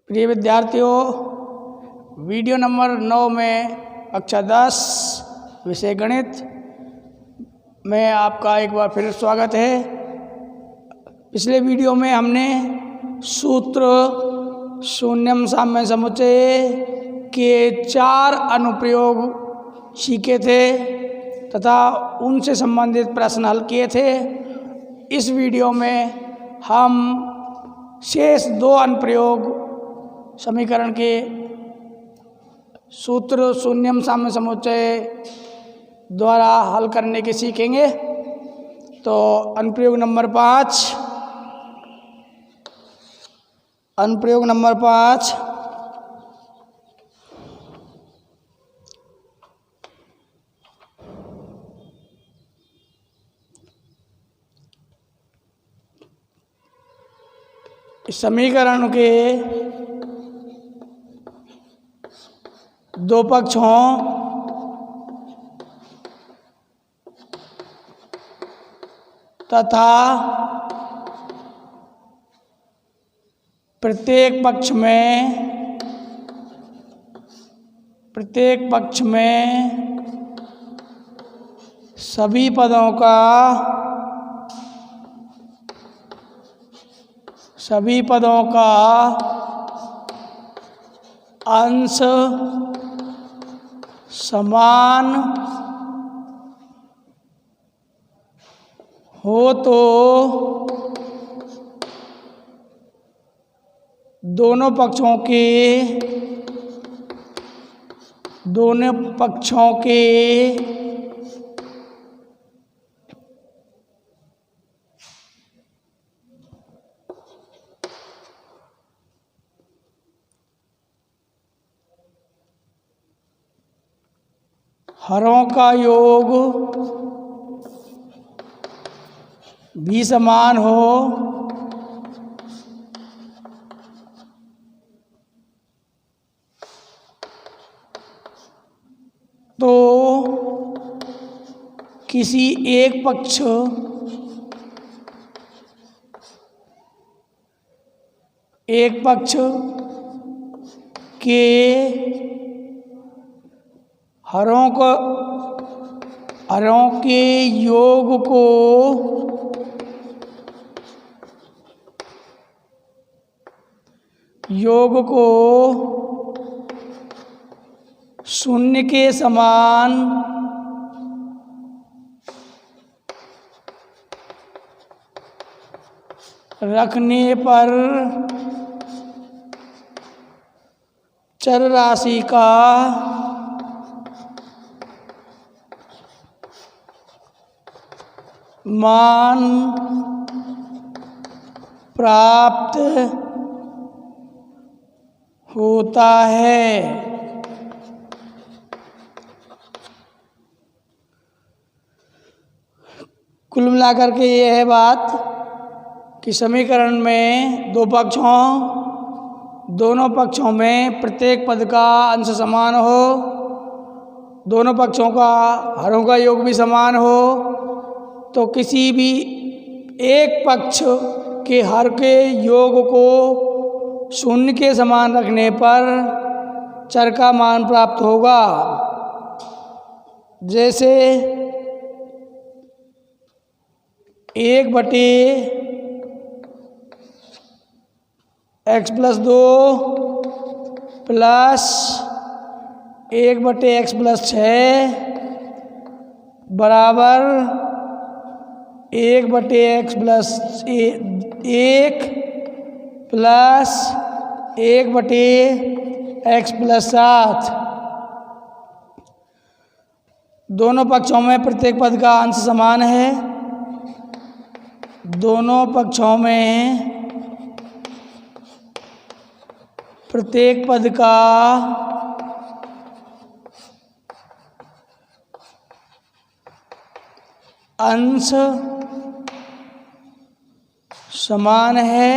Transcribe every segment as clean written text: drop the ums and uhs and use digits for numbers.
प्रिय विद्यार्थियों, video number 9 में कक्षा 10 विषय गणित में आपका एक बार फिर स्वागत है। पिछले वीडियो में हमने सूत्र शून्यम साम्य समुच्चय के 4 अनुप्रयोग सीखे थे तथा उनसे संबंधित प्रश्न हल किए थे। इस वीडियो में हम शेष 2 अनुप्रयोग समीकरण के सूत्र शून्यम साम्य समुच्चय द्वारा हल करने के सीखेंगे। तो अनुप्रयोग नंबर 5 इस समीकरण के 2 पक्ष हों तथा प्रत्येक पक्ष में सभी पदों का अंश समान हो तो दोनों पक्षों के हरों का योग भी समान हो तो किसी एक पक्ष के हरों के योग को शून्य के समान रखने पर चर राशि का मान प्राप्त होता है। कुल मिलाकर के ये है बात कि समीकरण में 2 पक्ष हों, दोनों पक्षों में प्रत्येक पद का अंश समान हो, दोनों पक्षों का हरों का योग भी समान हो तो किसी भी एक पक्ष के हर के योग को शून्य के समान रखने पर चर का मान प्राप्त होगा। जैसे 1/x+2 प्लस 1/x+6 बराबर 1/x+1 प्लस 1/x+7। दोनों पक्षों में प्रत्येक पद का अंश समान है। दोनों पक्षों में प्रत्येक पद का अंश समान है।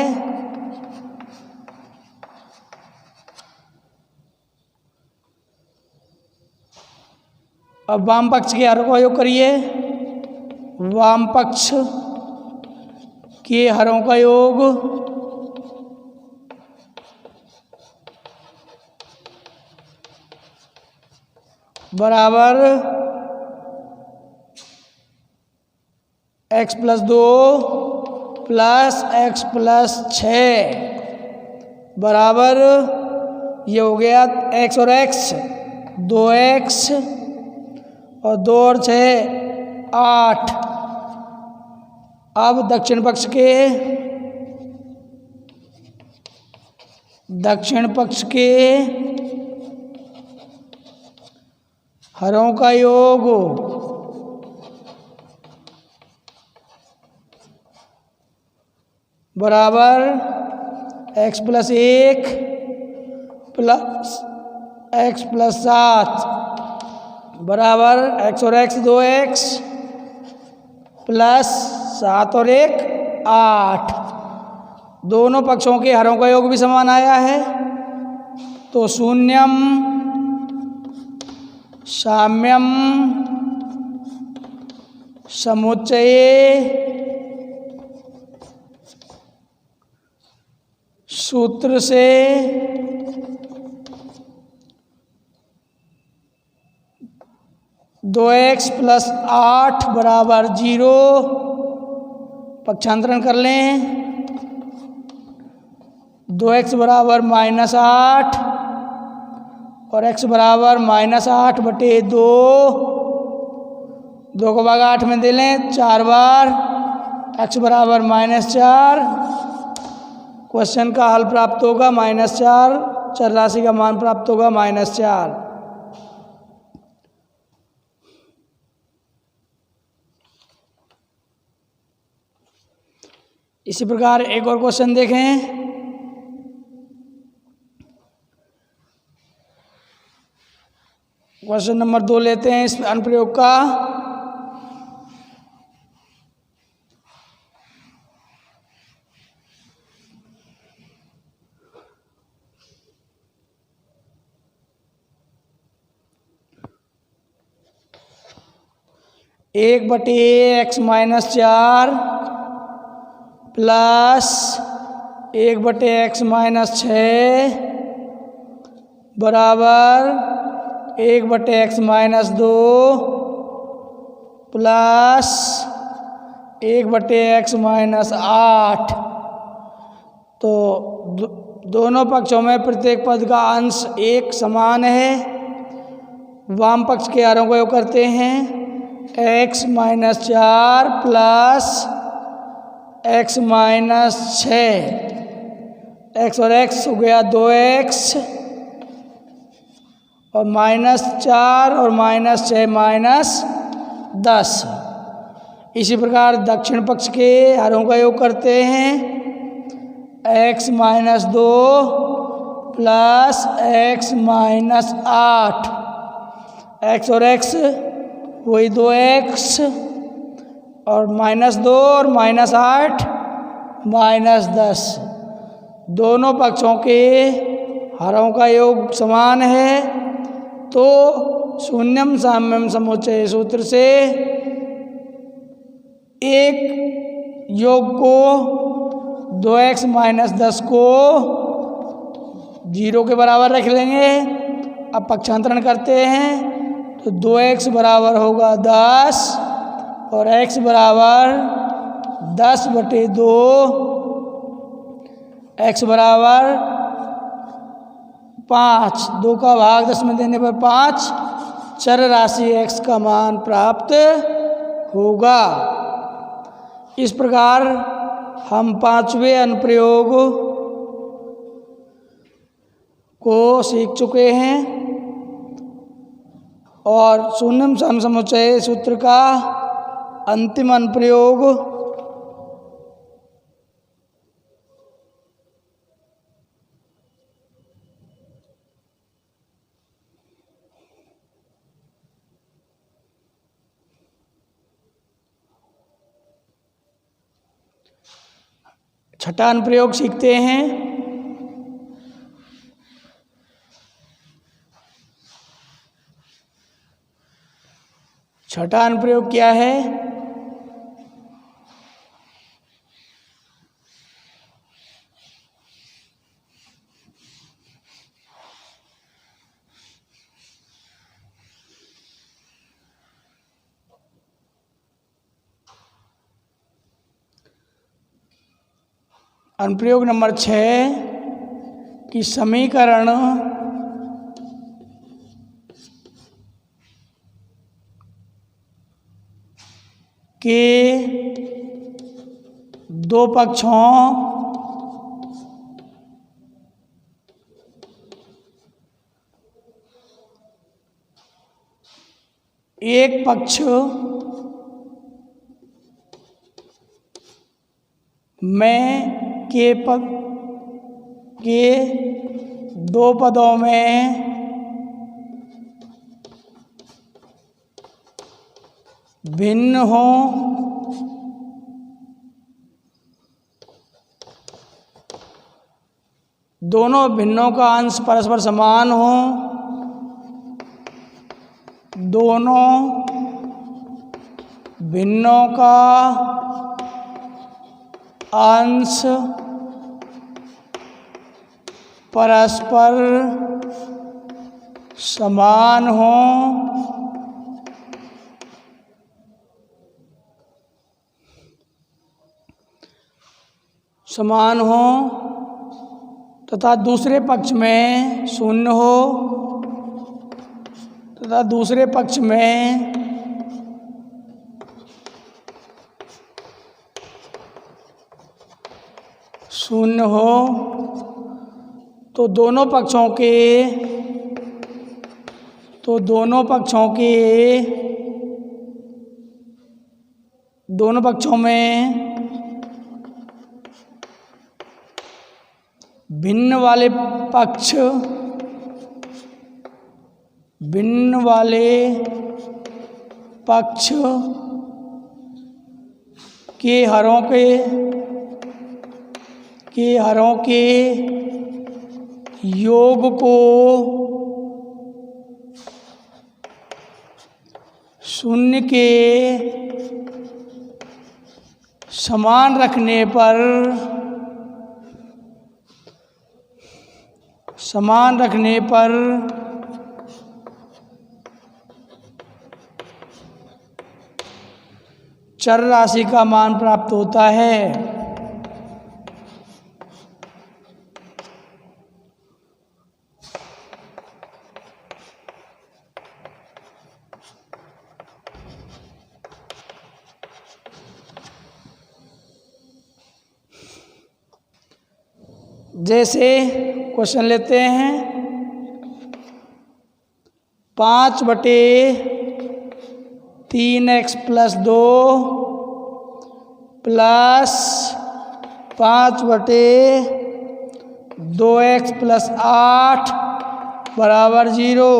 अब वाम पक्ष के हरों का योग करिए। वाम पक्ष के हरों का योग बराबर x plus 2 plus x plus 6 बराबर ये हो गया x और x 2x और 2 और 6 8। अब दक्षिण पक्ष के हरों का योग बराबर x plus 1 plus x plus 7 बराबर x और x 2x प्लस 7 और 1 8। दोनों पक्षों के हरों का योग भी समान आया है, तो शून्यम साम्यम समुच्चये सूत्र से दो एक्स प्लस 8 बराबर 0। पक्षांतरण कर लें, 2x बराबर -8 और x बराबर -8 बटे 2। 2 को भाग 8 में दे लें 4 बार, x बराबर -4। क्वेश्चन का हल प्राप्त होगा -4, चर राशि का मान प्राप्त होगा -4। इसी प्रकार एक और क्वेश्चन देखें। क्वेश्चन नंबर 2 लेते हैं इस अनुप्रयोग का। एक बटे x -4 प्लस 1 बटे x -6 बराबर 1 बटे x -2 प्लस 1 बटे x -8। तो दोनों पक्षों में प्रत्येक पद का अंश एक समान है। वाम पक्ष के हरों को योग करते हैं, x -4 प्लस x -6। x और x हो गया 2x और -4 और -6 -10। इसी प्रकार दक्षिण पक्ष के हरों का योग करते हैं, x -2 प्लस x -8। x और x वही 2x और -2 और -8 -10। दोनों पक्षों के हरों का योग समान है, तो शून्यम साम्यम समुच्चय सूत्र से एक योग को 2x -10 को 0 के बराबर रख लेंगे। अब पक्षांतरण करते हैं, तो 2x बराबर होगा 10 और x बराबर 10 बटे 2। x बराबर 5, 2 का भाग 10 में देने पर 5। चर राशि x का मान प्राप्त होगा। इस प्रकार हम 5वें अनुप्रयोग को सीख चुके हैं और शून्यम साम्य समुच्चय सूत्र का अंतिम अनुप्रयोग छठा अनुप्रयोग सीखते हैं। छठा अनुप्रयोग क्या है? अनुप्रयोग नंबर 6 कि समीकरण के दो पक्षों एक पक्ष में के दो पदों में भिन्न हो दोनों भिन्नों का अंश परस्पर समान हो दोनों भिन्नों का अंश परस्पर समान हो तथा दूसरे पक्ष में शून्य हो तथा दूसरे पक्ष में शून्य हो तो दोनों पक्षों में भिन्न वाले पक्ष के हरों के योग को शून्य के समान रखने पर चर राशि का मान प्राप्त होता है। जैसे क्वेश्चन लेते हैं 5/3x + 2 प्लस 5/2x + 8 = 0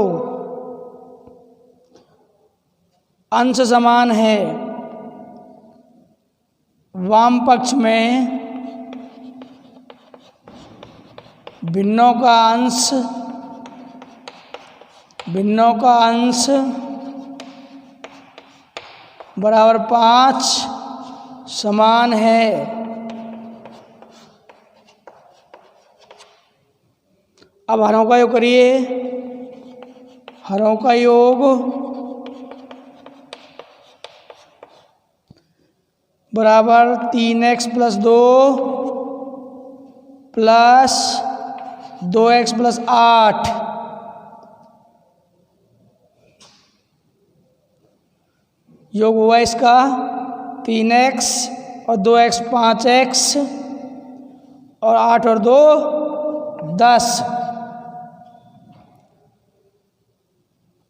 अंश समान है। वाम पक्ष में भिन्नों का अंश बराबर 5 समान है। अब हरों का योग करिए। हरों का योग बराबर 3x + 2 प्लस 2x + 8 योग हुआ इसका 3x और 2x 5x और 8 और 2 10।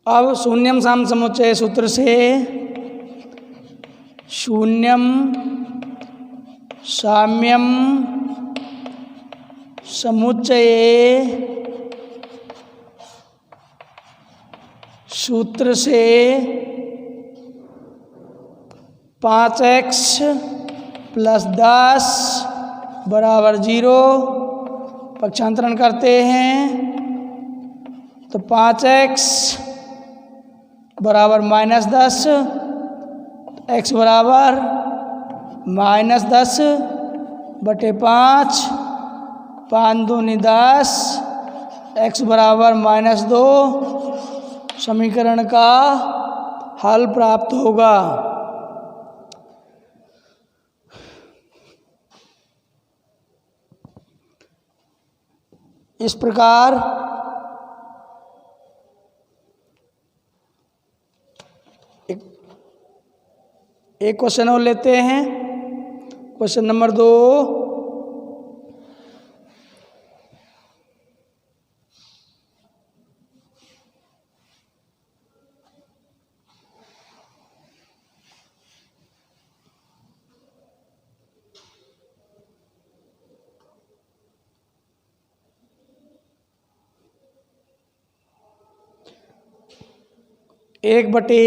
अब शून्यम साम समुच्चय सूत्र से शून्यम साम्यम समुच्चये सूत्र से 5x + 10 = 0 पक्षांतरण करते हैं तो 5x बराबर -10 x बराबर -10/5 5 दूनी 10 x बराबर -2 समीकरण का हल प्राप्त होगा। इस प्रकार एक क्वेश्चन और लेते हैं। Question number 2। एक बटे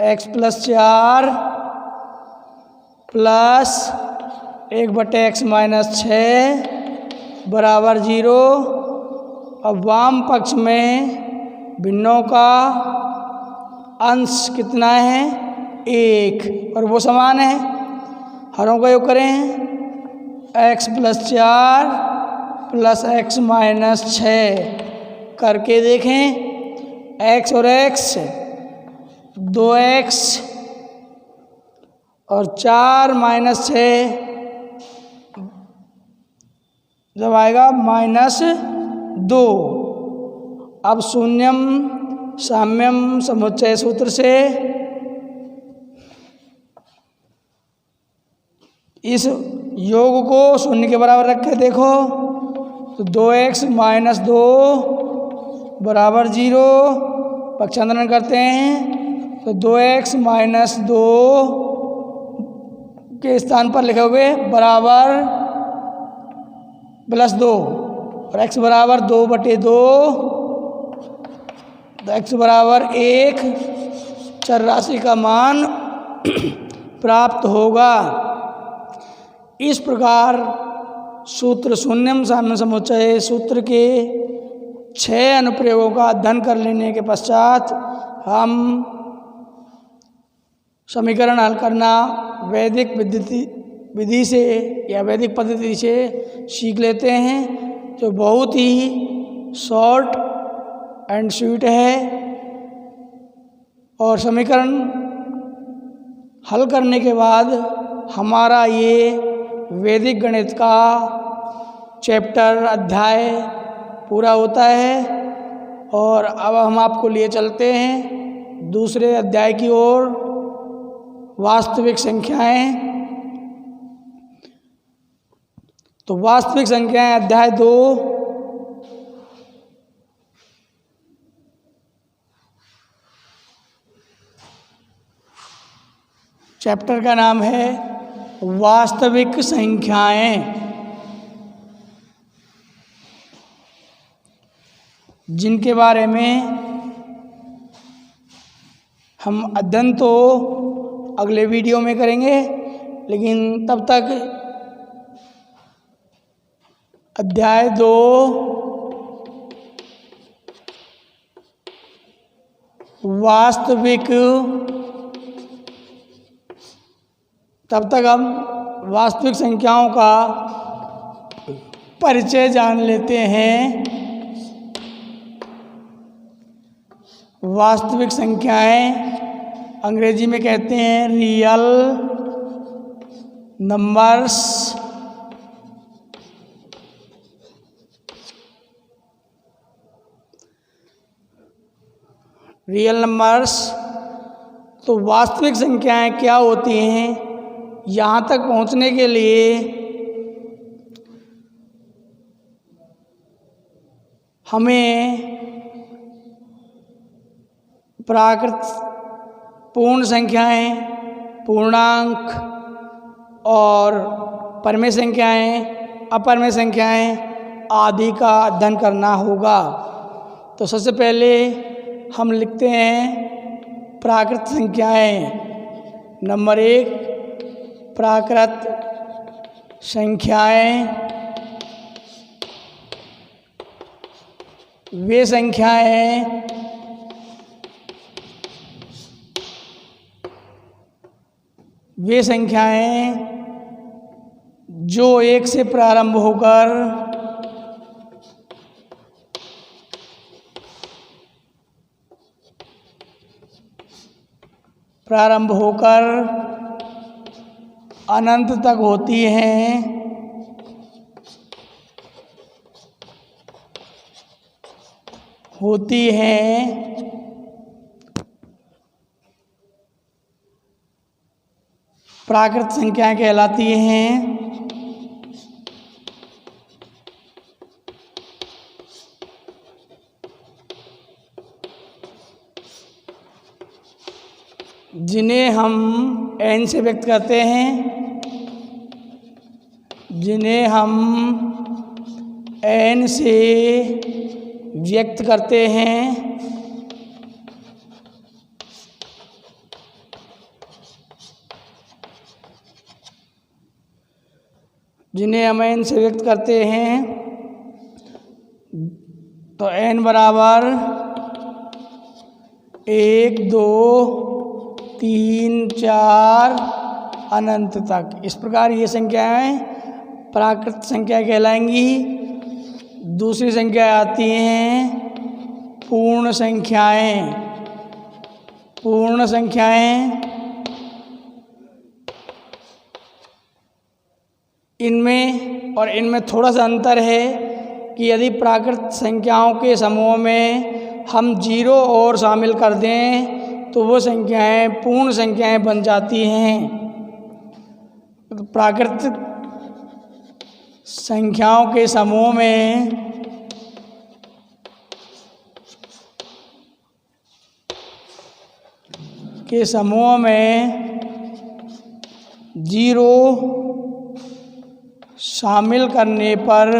x प्लस 4 प्लस 1 बटे x माइनस 6 बराबर 0। अब वाम पक्ष में भिन्नों का अंश कितना है? 1, और वो समान है। हरों का योग करें। x plus 4 plus x minus 6 करके देखें। x और x 2x और 4 माइनस 6 जब आएगा -2। अब शून्यम साम्यम समुच्चय सूत्र से इस योग को शून्य के बराबर रख के देखो तो 2x माइनस 2 बराबर 0। पक्षांतरण करते हैं तो 2x माइनस 2 के स्थान पर लिखोगे बराबर +2 और x बराबर 2 बटे 2, तो x बराबर 1 चर राशि का मान प्राप्त होगा। इस प्रकार सूत्र शून्यम साम्य समुच्चय सूत्र के 6 अनुप्रयोगों का अध्ययन कर लेने के पश्चात हम समीकरण हल करना वैदिक विधि से या वैदिक पद्धति से सीख लेते हैं, जो बहुत ही शॉर्ट एंड स्वीट है। और समीकरण हल करने के बाद हमारा ये वैदिक गणित का चैप्टर अध्याय पूरा होता है। और अब हम आपको लिए चलते हैं दूसरे अध्याय की ओर, वास्तविक संख्याएं। तो वास्तविक संख्याएं अध्याय 2। चैप्टर का नाम है वास्तविक संख्याएं, जिनके बारे में हम अध्ययन तो अगले वीडियो में करेंगे, लेकिन तब तक अध्याय 2 वास्तविक, तब तक हम वास्तविक संख्याओं का परिचय जान लेते हैं। वास्तविक संख्याएं अंग्रेजी में कहते हैं रियल नंबर्स। Real numbers. तो वास्तविक संख्याएं क्या होती हैं, यहाँ तक पहुँचने के लिए हमें प्राकृत पूर्ण संख्याएं, पूर्णांक और परमेय संख्याएं, अपरमेय संख्याएं आदि का अध्ययन करना होगा। तो सबसे पहले हम लिखते हैं प्राकृत संख्याएं। नंबर 1 प्राकृत संख्याएं वे संख्याएं जो 1 से प्रारंभ होकर अनंत तक होती हैं। होती हैं प्राकृत संख्याएं कहलाती हैं। जिन्हें हम n से व्यक्त करते हैं, जिन्हें हम n से व्यक्त करते हैं, जिन्हें हम n से व्यक्त करते हैं, तो n बराबर 1 2 3 4 अनंत तक। इस प्रकार ये संख्याएं प्राकृत संख्या कहलाएंगी। दूसरी संख्या आती हैं पूर्ण संख्याएं। पूर्ण संख्याएं इनमें और इनमें थोड़ा सा अंतर है कि यदि प्राकृत संख्याओं के समूह में हम 0 और शामिल कर दें तो वो संख्याएं पूर्ण संख्याएं बन जाती हैं। तो प्राकृत संख्याओं के समूह में जीरो शामिल करने पर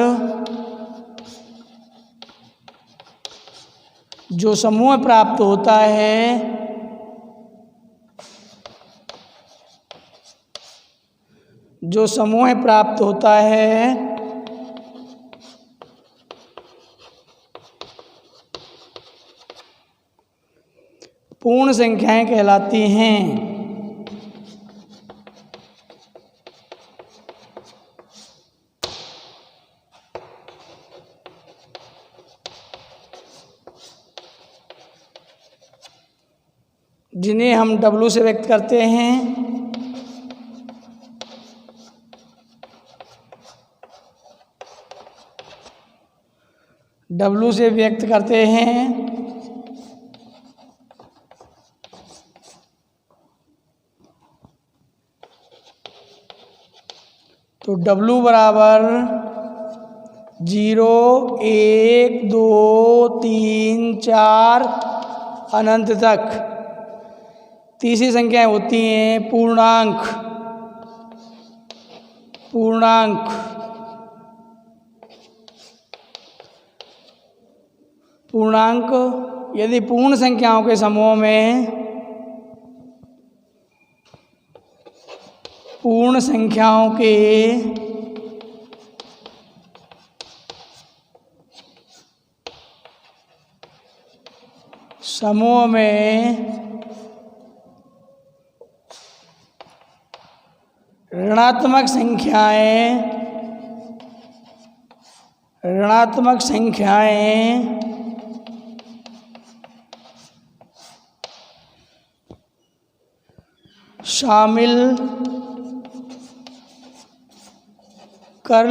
जो समूह प्राप्त होता है पूर्ण संख्याएं कहलाती हैं। जिन्हें हम W से व्यक्त करते हैं। W से व्यक्त करते हैं तो W बराबर 0 1 2 3 4 अनंत तक। तीसरी संख्याएं होती हैं पूर्णांक। यदि पूर्ण संख्याओं के समूह में ऋणात्मक संख्याएं शामिल कर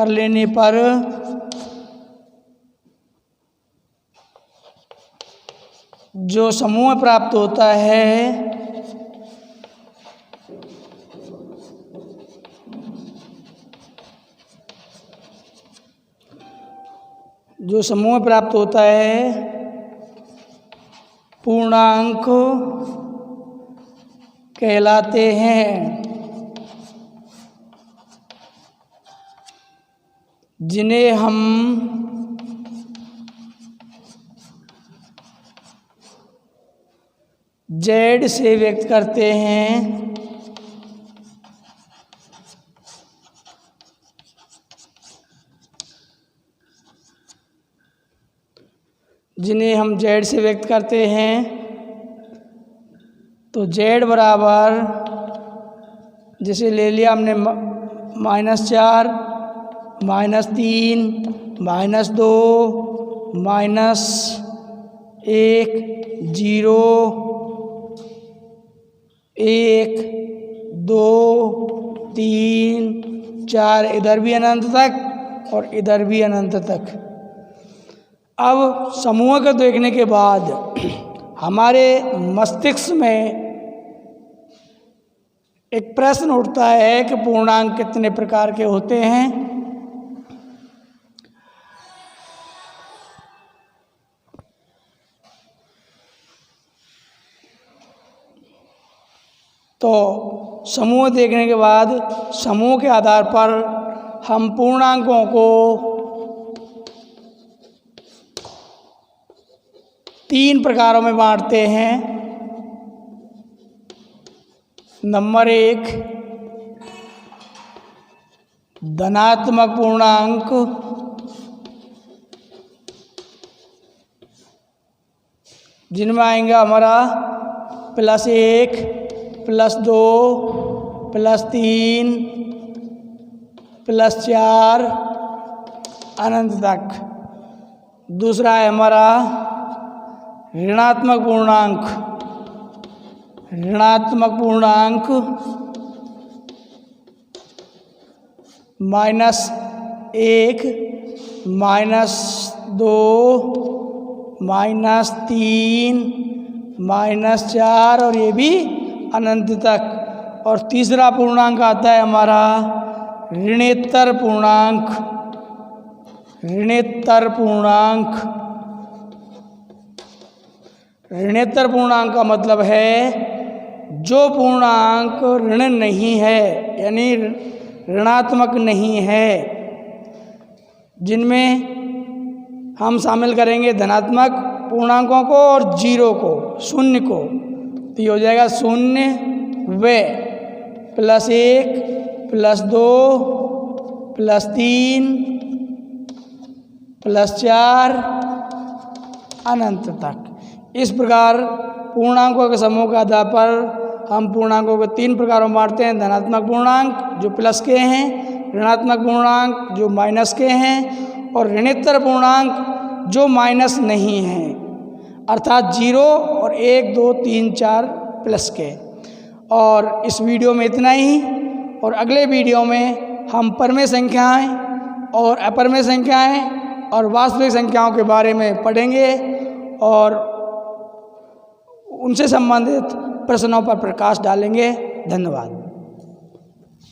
लेने पर जो समूह प्राप्त होता है पूर्णांक कहलाते हैं। जिन्हें हम Z से व्यक्त करते हैं। तो Z बराबर जैसे ले लिया हमने -4 -3 -2 -1 0 1 2 3 4 इधर भी अनंत तक और इधर भी अनंत तक। अब समूह को देखने के बाद हमारे मस्तिष्क में एक प्रश्न उठता है कि पूर्णांक कितने प्रकार के होते हैं। तो समूह देखने के बाद समूह के आधार पर हम पूर्णांकों को 3 प्रकारों में बांटते हैं। नंबर 1 धनात्मक पूर्णांक, जिनमें आएंगे हमारा +1, +2, +3, +4 अनंत तक। दूसरा है हमारा ऋणात्मक पूर्णांक। ऋणात्मक पूर्णांक -1, -2, -3, -4 और ये भी अनंत तक। और तीसरा पूर्णांक आता है हमारा ऋणेतर पूर्णांक। ऋणेतर पूर्णांक, ऋणेतर पूर्णांक का मतलब है जो पूर्णांक ऋण नहीं है, यानी ऋणात्मक नहीं है, जिनमें हम शामिल करेंगे धनात्मक पूर्णांकों को और 0 को, 0 को। तो ये हो जाएगा 0 व +1, +2, +3, +4 अनंत तक। इस प्रकार पूर्णांकों के समूह के आधार पर हम पूर्णांकों को 3 प्रकारों में बांटते हैं। धनात्मक पूर्णांक जो प्लस के हैं, ऋणात्मक पूर्णांक जो माइनस के हैं, और ऋणेतर पूर्णांक जो माइनस नहीं हैं, अर्थात 0 और 1, 2, 3, 4 प्लस के। और इस वीडियो में इतना ही, और अगले वीडियो में हम परमेय संख्याएं और अपरमेय संख्याएं और वास्तविक संख्याओं के बारे में पढ़ेंगे और उनसे संबंधित प्रश्नों पर प्रकाश डालेंगे। धन्यवाद।